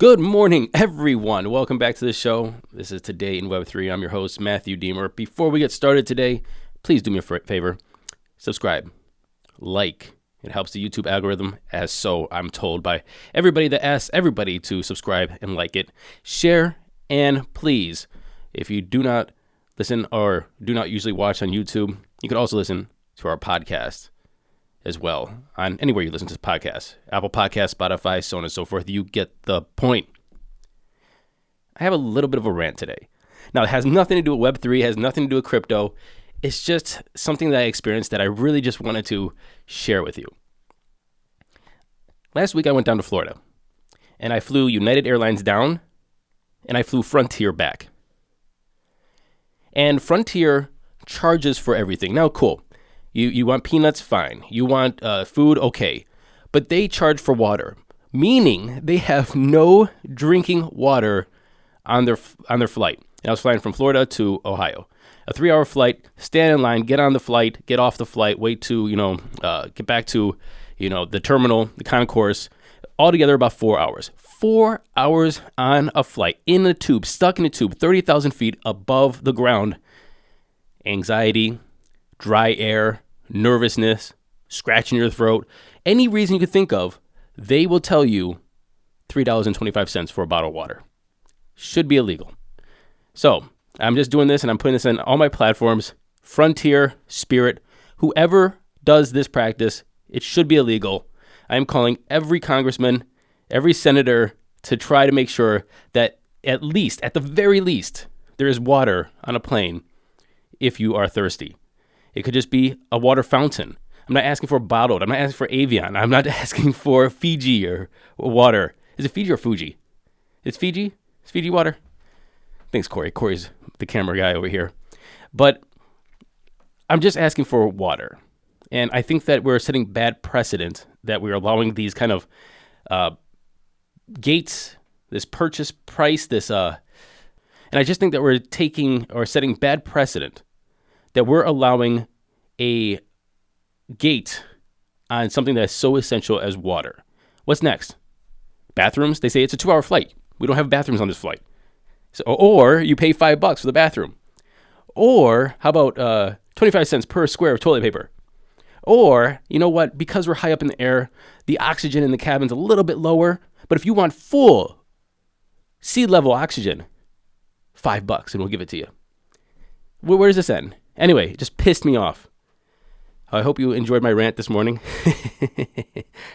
Good morning, everyone. Welcome back to the show. This is Today in Web3. I'm your host, Matthew Deemer. Before we get started today, please do me a favor. Subscribe, like. It helps the YouTube algorithm, as so I'm told by everybody that asks everybody to subscribe and like it. Share, and please, if you do not listen or do not usually watch on YouTube, you can also listen to our podcast as well on anywhere you listen to podcasts. Apple Podcasts, Spotify, so on and so forth. You get the point. I have a little bit of a rant today. Now, it has nothing to do with Web3, it has nothing to do with crypto. It's just something that I experienced that I really just wanted to share with you. Last week, I went down to Florida, and I flew United Airlines down, and I flew Frontier back. And Frontier charges for everything. Now, cool. You want peanuts? Fine. You want food? Okay. But they charge for water, meaning they have no drinking water on their flight. And I was flying from Florida to Ohio. A 3-hour flight, stand in line, get on the flight, get off the flight, wait to, get back to, the terminal, the concourse, altogether about 4 hours. 4 hours on a flight, in a tube, stuck in a tube, 30,000 feet above the ground. Anxiety, dry air, nervousness, scratching your throat, any reason you could think of, they will tell you $3.25 for a bottle of water. Should be illegal. So I'm just doing this and I'm putting this in all my platforms. Frontier, Spirit, whoever does this practice, it should be illegal. I'm calling every congressman, every senator to try to make sure that at the very least, there is water on a plane if you are thirsty. It could just be a water fountain. I'm not asking for bottled. I'm not asking for Avion. I'm not asking for Fiji or water. Is it Fiji or Fuji? It's Fiji? It's Fiji water? Thanks, Corey. Corey's the camera guy over here. But I'm just asking for water. And I think that we're setting bad precedent that we're allowing these kind of gates, this purchase price, and I just think that we're taking or setting bad precedent that we're allowing a gate on something that's so essential as water. What's next? Bathrooms? They say it's a 2-hour flight. We don't have bathrooms on this flight. So, or you pay $5 for the bathroom. Or how about 25 cents per square of toilet paper? Or, you know what? Because we're high up in the air, the oxygen in the cabin's a little bit lower. But if you want full sea level oxygen, $5 and we'll give it to you. Where does this end? Anyway, it just pissed me off. I hope you enjoyed my rant this morning.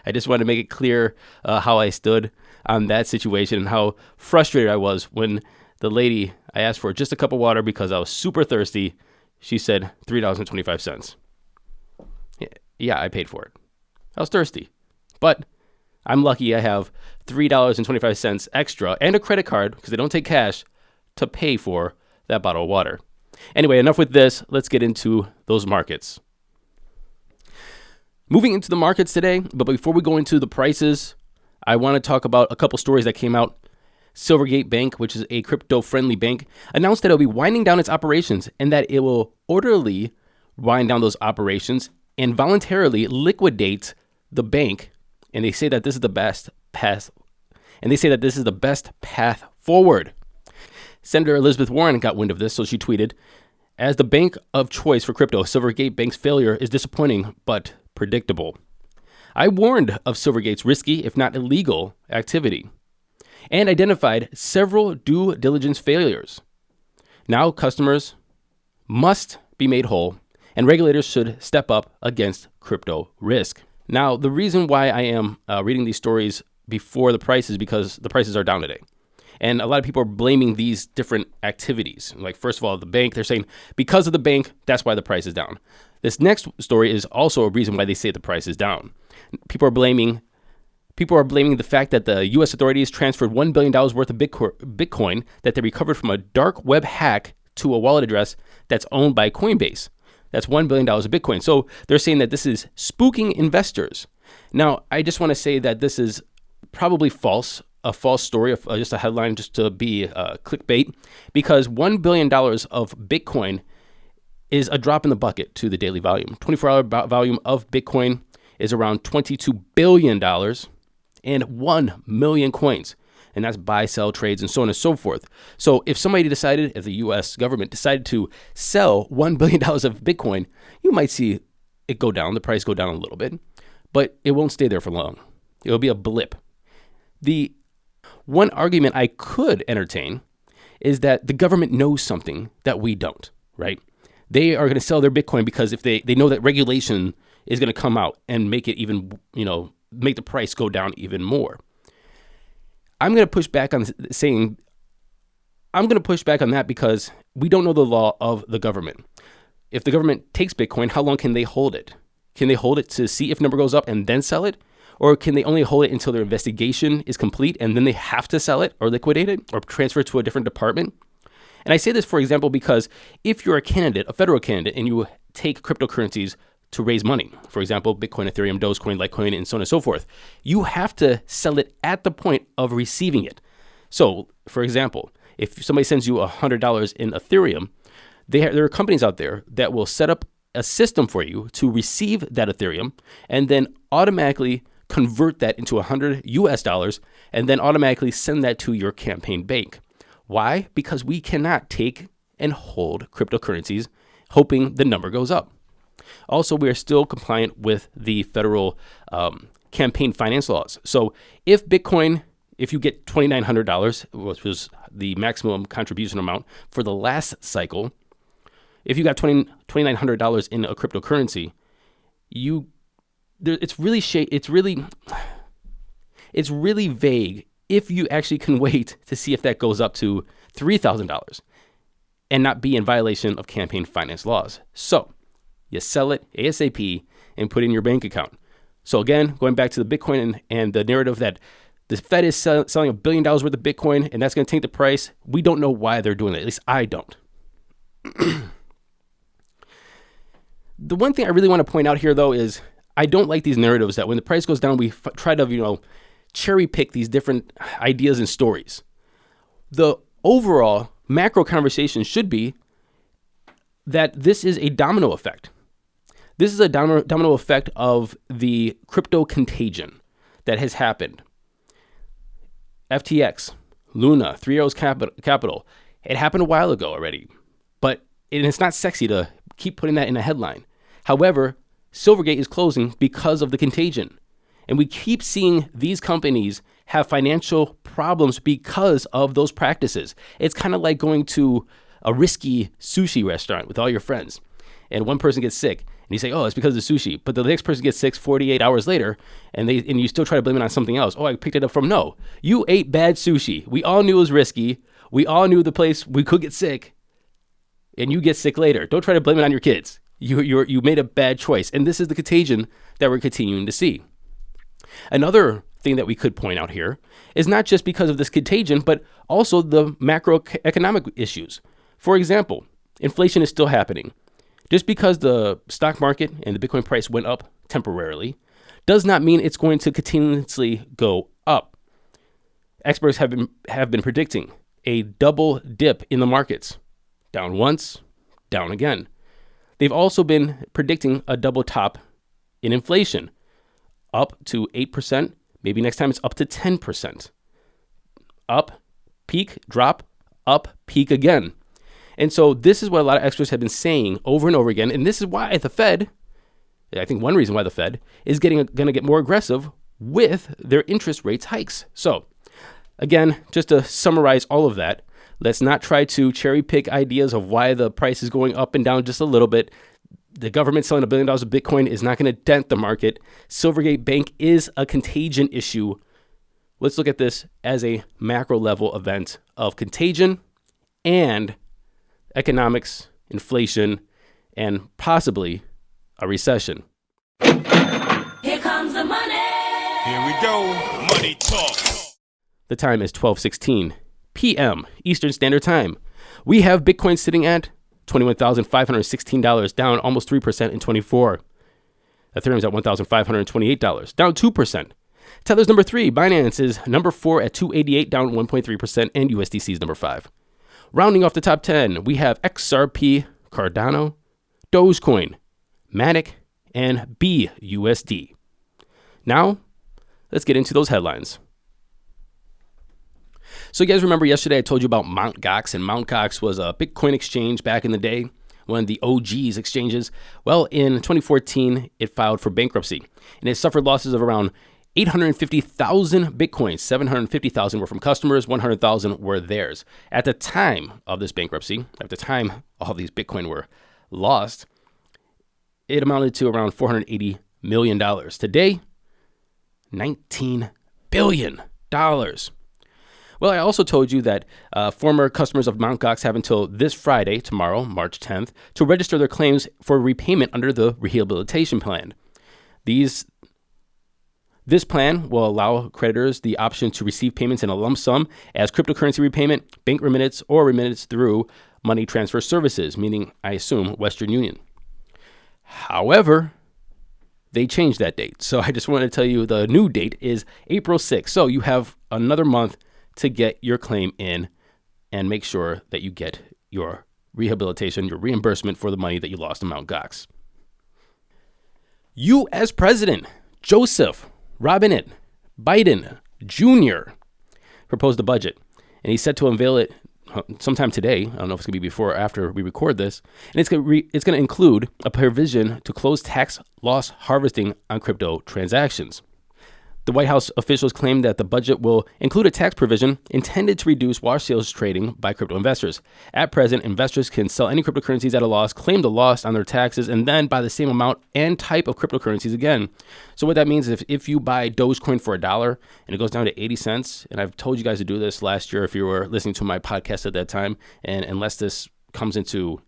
I just wanted to make it clear how I stood on that situation and how frustrated I was when the lady, I asked for just a cup of water because I was super thirsty. She said $3.25. Yeah, I paid for it. I was thirsty. But I'm lucky I have $3.25 extra and a credit card, because they don't take cash, to pay for that bottle of water. Anyway, enough with this. Let's get into those markets. Moving into the markets today, but before we go into the prices, I want to talk about a couple stories that came out. Silvergate Bank, which is a crypto-friendly bank, announced that it'll be winding down its operations and that it will orderly wind down those operations and voluntarily liquidate the bank. And they say that this is the best path. Forward. Senator Elizabeth Warren got wind of this, so she tweeted, "As the bank of choice for crypto, Silvergate Bank's failure is disappointing but predictable. I warned of Silvergate's risky, if not illegal, activity and identified several due diligence failures. Now customers must be made whole and regulators should step up against crypto risk." Now, the reason why I am reading these stories before the price is because the prices are down today. And a lot of people are blaming these different activities. Like, first of all, the bank, they're saying because of the bank, that's why the price is down. This next story is also a reason why they say the price is down. People are blaming the fact that the U.S. authorities transferred $1 billion worth of Bitcoin that they recovered from a dark web hack to a wallet address that's owned by Coinbase. That's $1 billion of Bitcoin. So they're saying that this is spooking investors. Now, I just want to say that this is probably false. A false story, just a headline, just to be clickbait, because $1 billion of Bitcoin is a drop in the bucket to the daily volume. 24-hour volume of Bitcoin is around $22 billion and 1 million coins. and that's buy, sell trades, and so on and so forth. So if the U.S. government decided to sell $1 billion of Bitcoin, you might see it go down, the price go down a little bit, but it won't stay there for long. It'll be a blip. The one argument I could entertain is that the government knows something that we don't, right? They are going to sell their Bitcoin because if they know that regulation is going to come out and make it even, make the price go down even more. I'm going to push back on that because we don't know the law of the government. If the government takes Bitcoin, how long can they hold it? Can they hold it to see if number goes up and then sell it? Or can they only hold it until their investigation is complete and then they have to sell it or liquidate it or transfer it to a different department? And I say this, for example, because if you're a federal candidate, and you take cryptocurrencies to raise money, for example, Bitcoin, Ethereum, Dogecoin, Litecoin, and so on and so forth, you have to sell it at the point of receiving it. So, for example, if somebody sends you $100 in Ethereum, there are companies out there that will set up a system for you to receive that Ethereum and then automatically convert that into $100 and then automatically send that to your campaign bank. Why? Because we cannot take and hold cryptocurrencies hoping the number goes up. Also, we are still compliant with the federal campaign finance laws. So if you get $2,900, which was the maximum contribution amount for the last cycle, if you got $2,900 in a cryptocurrency, it's really vague if you actually can wait to see if that goes up to $3,000 and not be in violation of campaign finance laws. So you sell it ASAP and put it in your bank account. So again, going back to the Bitcoin and the narrative that the Fed is selling $1 billion worth of Bitcoin and that's going to tank the price, we don't know why they're doing that. At least I don't. The one thing I really want to point out here, though, is I don't like these narratives that when the price goes down, we try to, cherry pick these different ideas and stories. The overall macro conversation should be that this is a domino effect. This is a domino effect of the crypto contagion that has happened. FTX, Luna, Three Arrows Capital. It happened a while ago already, but it's not sexy to keep putting that in a headline. However, Silvergate is closing because of the contagion. And we keep seeing these companies have financial problems because of those practices. It's kind of like going to a risky sushi restaurant with all your friends, and one person gets sick, and you say, oh, it's because of the sushi. But the next person gets sick 48 hours later, and you still try to blame it on something else. Oh, I picked it up from, no. You ate bad sushi. We all knew it was risky. We all knew the place we could get sick, and you get sick later. Don't try to blame it on your kids. You made a bad choice. And this is the contagion that we're continuing to see. Another thing that we could point out here is not just because of this contagion, but also the macroeconomic issues. For example, inflation is still happening. Just because the stock market and the Bitcoin price went up temporarily does not mean it's going to continuously go up. Experts have been predicting a double dip in the markets. Down once, down again. They've also been predicting a double top in inflation, up to 8%. Maybe next time it's up to 10%. Up, peak, drop, up, peak again. And so this is what a lot of experts have been saying over and over again. And this is why the Fed, I think one reason why the Fed is going to get more aggressive with their interest rates hikes. So again, just to summarize all of that, let's not try to cherry pick ideas of why the price is going up and down just a little bit. The government selling $1 billion of Bitcoin is not going to dent the market. Silvergate Bank is a contagion issue. Let's look at this as a macro level event of contagion and economics, inflation, and possibly a recession. Here comes the money. Here we go. Money talk. The time is 12:16 p.m. Eastern Standard Time. We have Bitcoin sitting at $21,516, down almost 3% in 24. Ethereum's at $1,528, down 2%. Tether's number 3. Binance is number 4 at $288, down 1.3%, and USDC is number 5. Rounding off the top 10, we have XRP, Cardano, Dogecoin, Matic, and BUSD. Now, let's get into those headlines. So you guys remember yesterday I told you about Mt. Gox, and Mt. Gox was a Bitcoin exchange back in the day, one of the OGs exchanges. Well, in 2014, it filed for bankruptcy, and it suffered losses of around 850,000 Bitcoins. 750,000 were from customers, 100,000 were theirs. At the time of this bankruptcy, at the time all these Bitcoin were lost, it amounted to around $480 million. Today, $19 billion. Well, I also told you that former customers of Mt. Gox have until this Friday, tomorrow, March 10th, to register their claims for repayment under the rehabilitation plan. This plan will allow creditors the option to receive payments in a lump sum as cryptocurrency repayment, bank remittance, or remittance through money transfer services, meaning, I assume, Western Union. However, they changed that date. So I just wanted to tell you the new date is April 6th. So you have another month to get your claim in and make sure that you get your rehabilitation, your reimbursement for the money that you lost in Mt. Gox. U.S. President Joseph Robinette Biden Jr. proposed a budget, and he's set to unveil it sometime today. I don't know if it's going to be before or after we record this. And it's going to include a provision to close tax loss harvesting on crypto transactions. The White House officials claim that the budget will include a tax provision intended to reduce wash sales trading by crypto investors. At present, investors can sell any cryptocurrencies at a loss, claim the loss on their taxes, and then buy the same amount and type of cryptocurrencies again. So what that means is if you buy Dogecoin for $1 and it goes down to 80 cents, and I've told you guys to do this last year if you were listening to my podcast at that time, and unless this comes into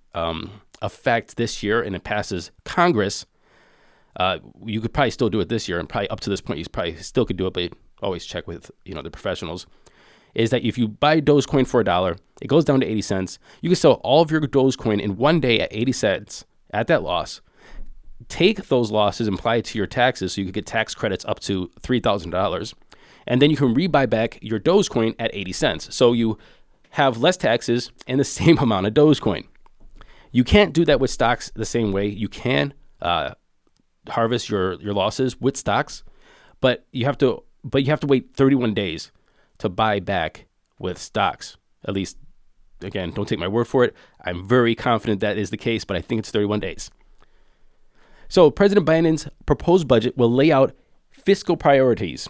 effect this year and it passes Congress, you could probably still do it this year, and probably up to this point, you probably still could do it, but always check with, the professionals, is that if you buy Dogecoin for $1, it goes down to 80 cents. You can sell all of your Dogecoin in one day at 80 cents at that loss, take those losses and apply it to your taxes so you could get tax credits up to $3,000, and then you can rebuy back your Dogecoin at 80 cents. So you have less taxes and the same amount of Dogecoin. You can't do that with stocks the same way. You can harvest your losses with stocks, but you have to wait 31 days to buy back with stocks. At least, again, don't take my word for it. I'm very confident that is the case, but I think it's 31 days. So President Biden's proposed budget will lay out fiscal priorities.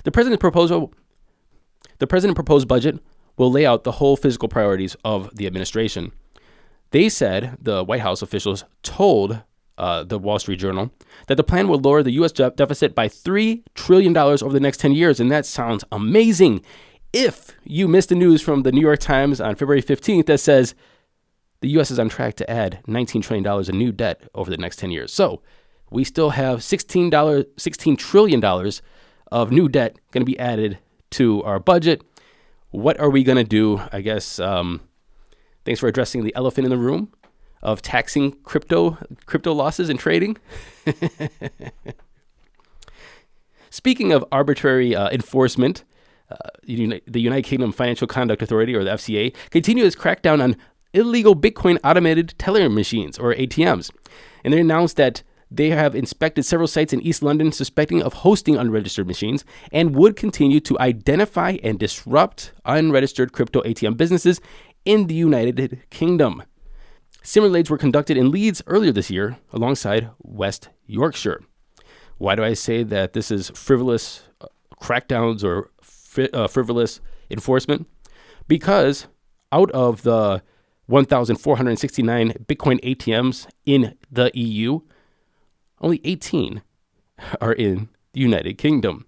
The president's proposed budget will lay out the whole fiscal priorities of the administration. They said, the White House officials told the Wall Street Journal, that the plan will lower the U.S. deficit by $3 trillion over the next 10 years. And that sounds amazing. If you missed the news from the New York Times on February 15th that says the U.S. is on track to add $19 trillion in new debt over the next 10 years. So we still have $16 trillion of new debt going to be added to our budget. What are we going to do? I guess, thanks for addressing the elephant in the room of taxing crypto losses and trading. Speaking of arbitrary enforcement, the United Kingdom Financial Conduct Authority, or the FCA, continues its crackdown on illegal Bitcoin automated teller machines, or ATMs. And they announced that they have inspected several sites in East London suspecting of hosting unregistered machines and would continue to identify and disrupt unregistered crypto ATM businesses in the United Kingdom. Similar raids were conducted in Leeds earlier this year alongside West Yorkshire. Why do I say that this is frivolous crackdowns or frivolous enforcement? Because out of the 1,469 Bitcoin ATMs in the EU, only 18 are in the United Kingdom.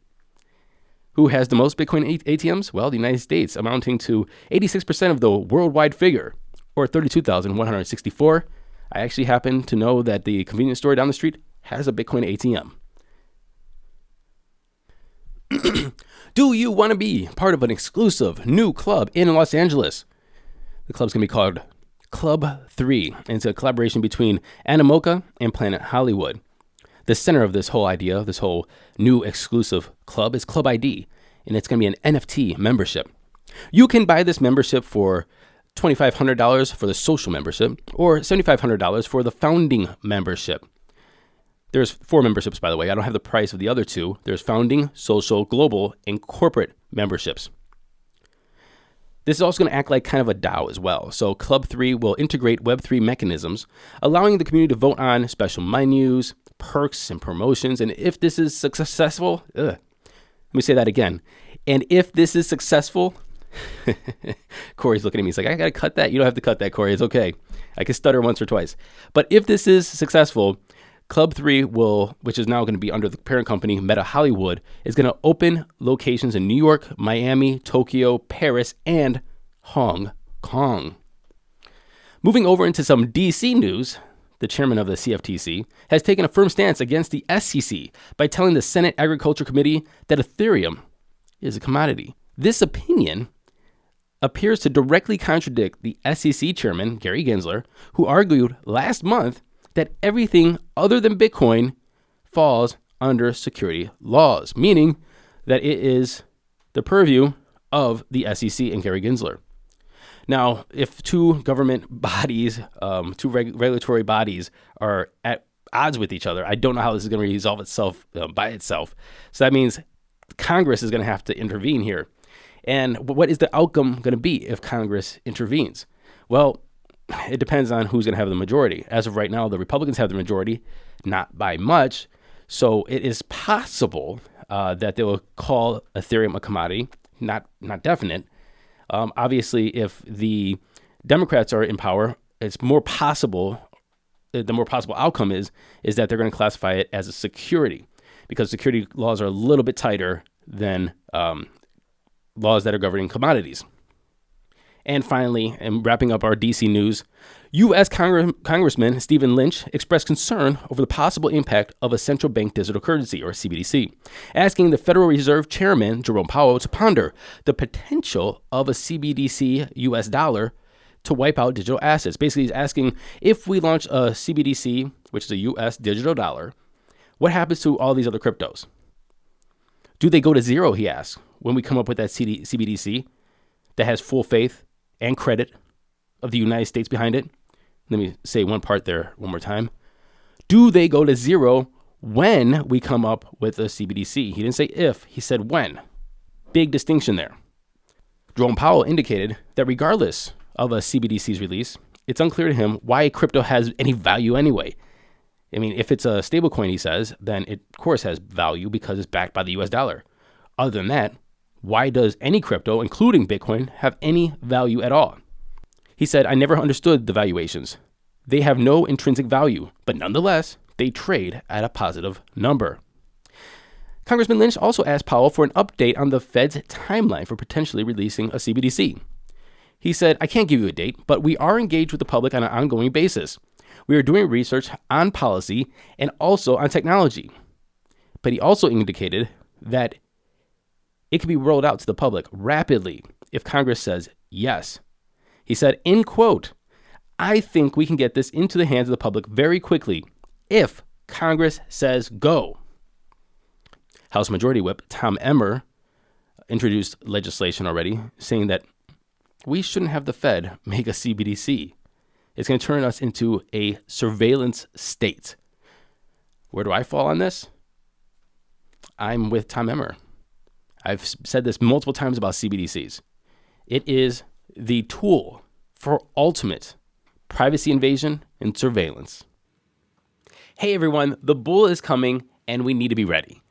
Who has the most Bitcoin ATMs? Well, the United States, amounting to 86% of the worldwide figure, or 32,164. I actually happen to know that the convenience store down the street has a Bitcoin ATM. Do you want to be part of an exclusive new club in Los Angeles? The club's going to be called Club 3, and it's a collaboration between Animoca and Planet Hollywood. The center of this whole idea, this whole new exclusive club, is Club ID, and it's going to be an NFT membership. You can buy this membership for $2,500 for the social membership, or $7,500 for the founding membership. There's 4 memberships, by the way. I don't have the price of the other 2. There's founding, social, global, and corporate memberships. This is also going to act like kind of a DAO as well. So Club 3 will integrate Web3 mechanisms, allowing the community to vote on special menus, perks, and promotions. And if this is successful, let me say that again. And if this is successful, Corey's looking at me. He's like, I got to cut that. You don't have to cut that, Corey. It's okay. I can stutter once or twice. But if this is successful, Club 3 will, which is now going to be under the parent company, Meta Hollywood, is going to open locations in New York, Miami, Tokyo, Paris, and Hong Kong. Moving over into some DC news, the chairman of the CFTC has taken a firm stance against the SEC by telling the Senate Agriculture Committee that Ethereum is a commodity. This opinion appears to directly contradict the SEC chairman, Gary Gensler, who argued last month that everything other than Bitcoin falls under security laws, meaning that it is the purview of the SEC and Gary Gensler. Now, if two government bodies, regulatory bodies are at odds with each other, I don't know how this is going to resolve itself by itself. So that means Congress is going to have to intervene here. And what is the outcome going to be if Congress intervenes? Well, it depends on who's going to have the majority. As of right now, the Republicans have the majority, not by much. So it is possible that they will call Ethereum a commodity, not definite. Obviously, if the Democrats are in power, it's more possible. The more possible outcome is that they're going to classify it as a security, because security laws are a little bit tighter than laws that are governing commodities. And finally, and wrapping up our DC news, U.S. Congressman Stephen Lynch expressed concern over the possible impact of a central bank digital currency, or CBDC, asking the Federal Reserve Chairman Jerome Powell to ponder the potential of a CBDC U.S. dollar to wipe out digital assets. Basically, he's asking, if we launch a CBDC, which is a U.S. digital dollar, what happens to all these other cryptos? Do they go to zero, he asks, when we come up with that CBDC that has full faith and credit of the United States behind it? Let me say one part there one more time. Do they go to zero when we come up with a CBDC? He didn't say if, he said when. Big distinction there. Jerome Powell indicated that regardless of a CBDC's release, it's unclear to him why crypto has any value anyway. I mean, if it's a stablecoin, he says, then it, of course, has value because it's backed by the US dollar. Other than that, why does any crypto, including Bitcoin, have any value at all? He said, I never understood the valuations. They have no intrinsic value, but nonetheless, they trade at a positive number. Congressman Lynch also asked Powell for an update on the Fed's timeline for potentially releasing a CBDC. He said, I can't give you a date, but we are engaged with the public on an ongoing basis. We are doing research on policy and also on technology. But he also indicated that it can be rolled out to the public rapidly if Congress says yes. He said, in quote, I think we can get this into the hands of the public very quickly if Congress says go. House Majority Whip Tom Emmer introduced legislation already saying that we shouldn't have the Fed make a CBDC. It's going to turn us into a surveillance state. Where do I fall on this? I'm with Tom Emmer. I've said this multiple times about CBDCs. It is the tool for ultimate privacy invasion and surveillance. Hey everyone, the bull is coming and we need to be ready.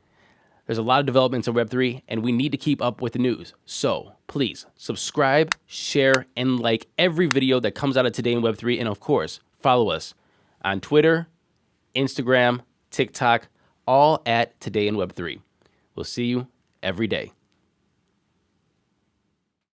There's a lot of developments in Web3 and we need to keep up with the news. So please subscribe, share, and like every video that comes out of Today in Web3. And of course, follow us on Twitter, Instagram, TikTok, all at Today in Web3. We'll see you every day.